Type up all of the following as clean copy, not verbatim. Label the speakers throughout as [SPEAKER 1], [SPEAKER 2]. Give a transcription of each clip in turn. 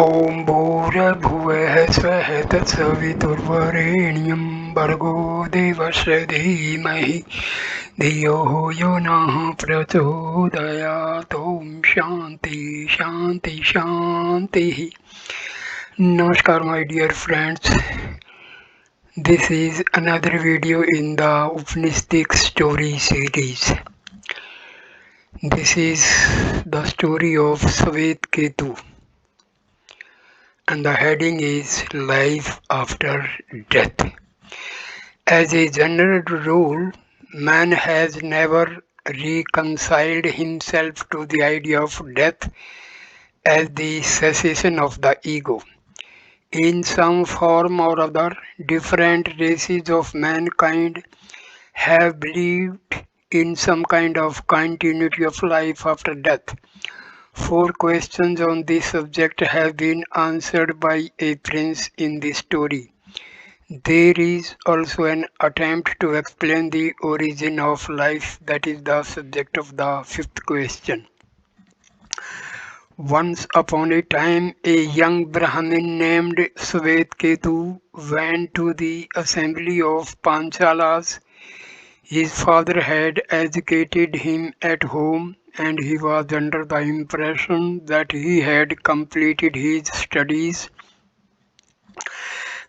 [SPEAKER 1] ॐ भूर्भुवः स्वः तत्सवितुर्वरेण्यं भर्गो देवस्य धीमहि धियो यो नः प्रचोदयात् ॐ शान्ति शान्ति शान्तिः. Namaskar my dear friends. This is another video in the Upanishadic story series. This is the story of Swetketu, and the heading is Life After Death. As a general rule, man has never reconciled himself to the idea of death as the cessation of the ego. In some form or other, different races of mankind have believed in some kind of continuity of life after death. 4 questions on this subject have been answered by a prince in this story. There is also an attempt to explain the origin of life, that is the subject of the 5th question. Once upon a time, a young Brahmin named Swetketu went to the assembly of Panchalas. His father had educated him at home, and he was under the impression that he had completed his studies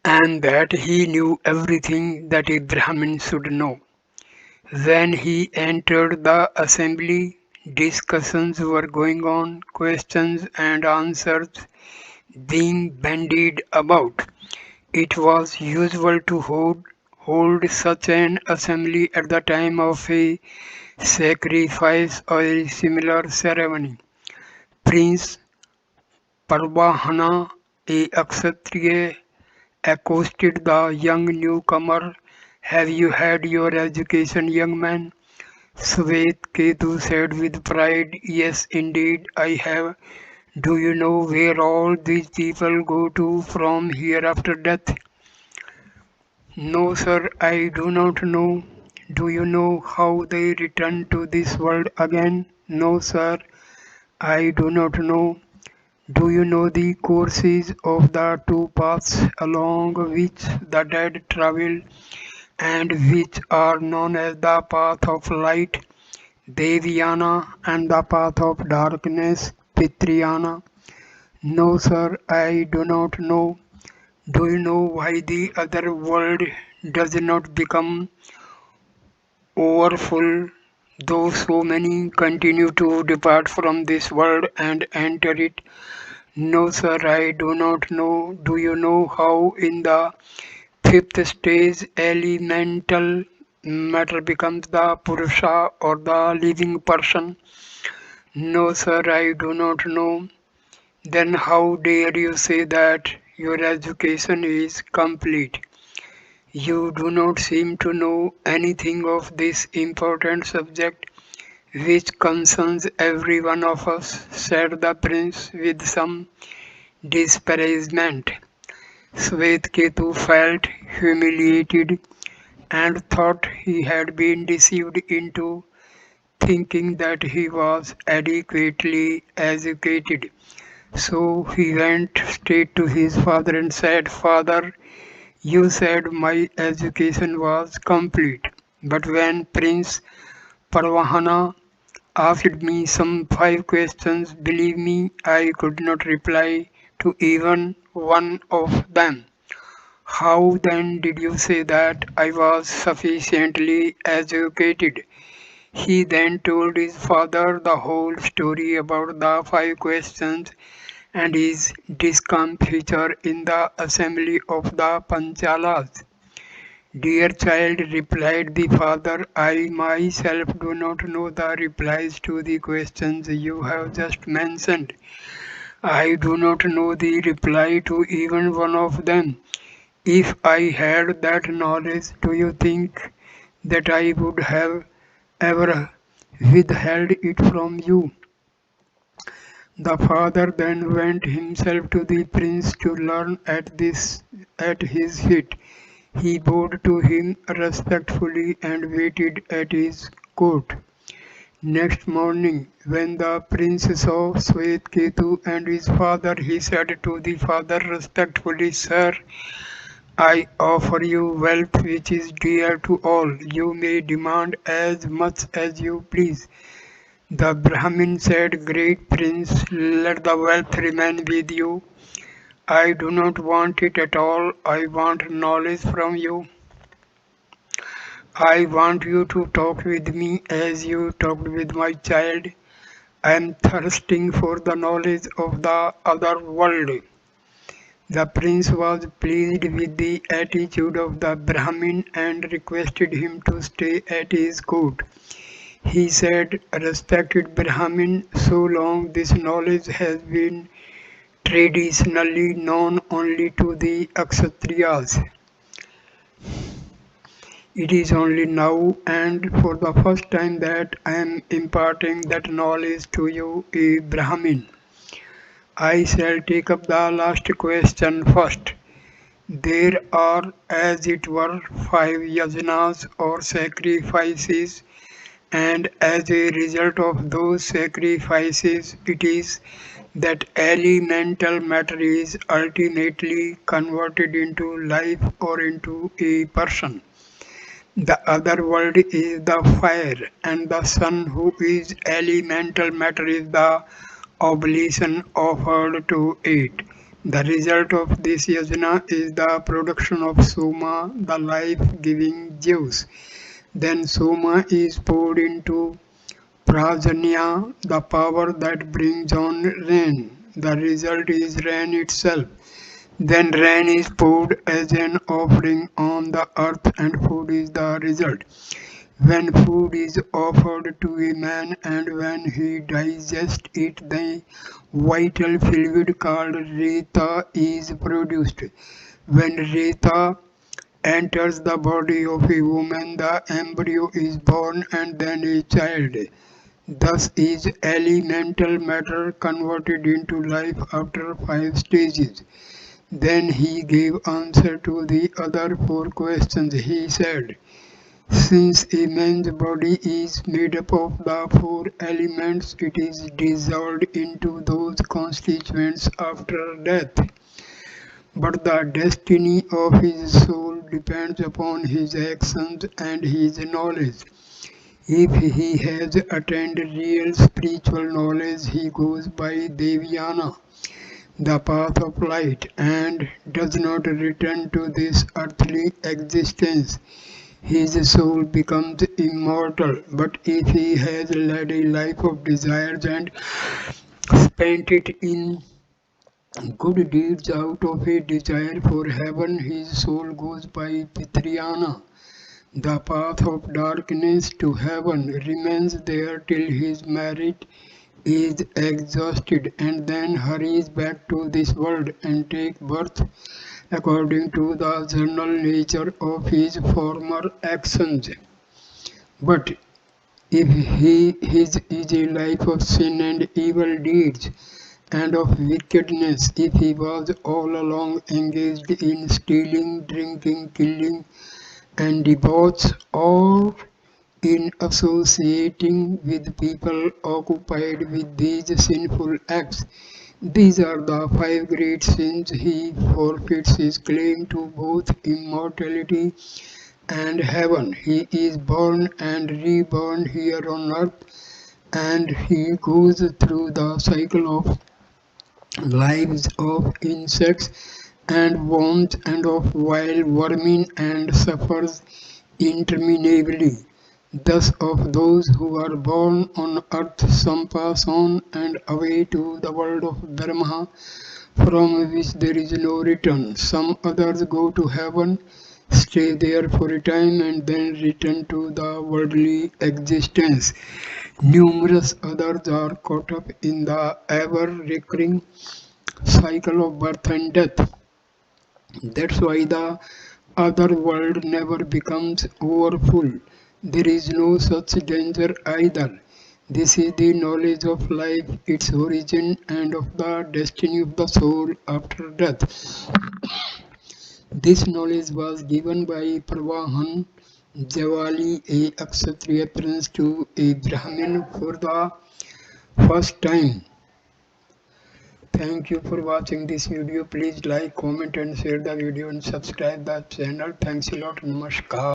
[SPEAKER 1] and that he knew everything that a Brahmin should know. When he entered the assembly, discussions were going on, questions and answers being bandied about. It was usual to hold such an assembly at the time of a sacrifice or a similar ceremony. Prince Parvahana, a Kshatriya, accosted the young newcomer. Have you had your education, young man? Swetketu said with pride, Yes, indeed, I have. Do you know where all these people go to from here after death? No, sir, I do not know. Do you know how they return to this world again? No, sir, I do not know. Do you know the courses of the 2 paths along which the dead travel and which are known as the path of light, Devyana, and the path of darkness, Pitriyana? No, sir, I do not know. Do you know why the other world does not become overfull, though so many continue to depart from this world and enter it? No, sir, I do not know. Do you know how in the 5th stage elemental matter becomes the Purusha or the living person? No, sir, I do not know. Then how dare you say that your education is complete? You do not seem to know anything of this important subject which concerns every one of us, said the prince with some disparagement. Swetketu felt humiliated and thought he had been deceived into thinking that he was adequately educated. So he went straight to his father and said, Father, you said my education was complete, but when Prince Parvahana asked me some 5 questions, believe me, I could not reply to even one of them. How then did you say that I was sufficiently educated? He then told his father the whole story about the 5 questions and his discomfiture in the assembly of the Panchalas. Dear child, replied the father, I myself do not know the replies to the questions you have just mentioned. I do not know the reply to even one of them. If I had that knowledge, do you think that I would have ever withheld it from you? The father then went himself to the prince to learn at his feet. He bowed to him respectfully and waited at his court. Next morning, when the prince saw Swetketu and his father, he said to the father respectfully, Sir, I offer you wealth which is dear to all. You may demand as much as you please. The Brahmin said, Great prince, let the wealth remain with you. I do not want it at all. I want knowledge from you. I want you to talk with me as you talked with my child. I am thirsting for the knowledge of the other world. The prince was pleased with the attitude of the Brahmin and requested him to stay at his court. He said, Respected Brahmin, so long this knowledge has been traditionally known only to the Kshatriyas. It is only now and for the first time that I am imparting that knowledge to you, a Brahmin. I shall take up the last question first. There are, as it were, 5 yajnas or sacrifices, and as a result of those sacrifices, it is that elemental matter is ultimately converted into life or into a person. The other world is the fire, and the sun, who is elemental matter, is the oblation offered to it. The result of this yajna is the production of soma, the life-giving juice. Then soma is poured into prajanya, the power that brings on rain. The result is rain itself. Then rain is poured as an offering on the earth and food is the result. When food is offered to a man and when he digests it, the vital fluid called reta is produced. When reta enters the body of a woman, the embryo is born and then a child. Thus is elemental matter converted into life after 5 stages. Then he gave answer to the other 4 questions. He said, since a man's body is made up of the 4 elements, it is dissolved into those constituents after death. But the destiny of his soul depends upon his actions and his knowledge. If he has attained real spiritual knowledge, he goes by Devyana, the path of light, and does not return to this earthly existence. His soul becomes immortal. But if he has led a life of desires and spent it in good deeds out of a desire for heaven, his soul goes by Pitriyana. The path of darkness to heaven remains there till his merit is exhausted and then hurries back to this world and takes birth according to the eternal nature of his former actions. But if his is a life of sin and evil deeds and of wickedness, if he was all along engaged in stealing, drinking, killing, and debauch, or in associating with people occupied with these sinful acts, these are the 5 great sins. He forfeits his claim to both immortality and heaven. He is born and reborn here on earth, and he goes through the cycle of lives of insects and worms and of wild vermin and suffers interminably. Thus of those who are born on earth some pass on and away to the world of Brahma, from which there is no return. Some others go to heaven, stay there for a time and then return to the worldly existence. Numerous others are caught up in the ever-recurring cycle of birth and death. That's why the other world never becomes overfull. There is no such danger either. This is the knowledge of life, its origin, and of the destiny of the soul after death. This knowledge was given by Pravahan, Diwali, a Kshatriya turns to a Brahmin for the first time. Thank you for watching this video. Please like, comment and share the video and subscribe the channel. Thanks a lot. Namaskar.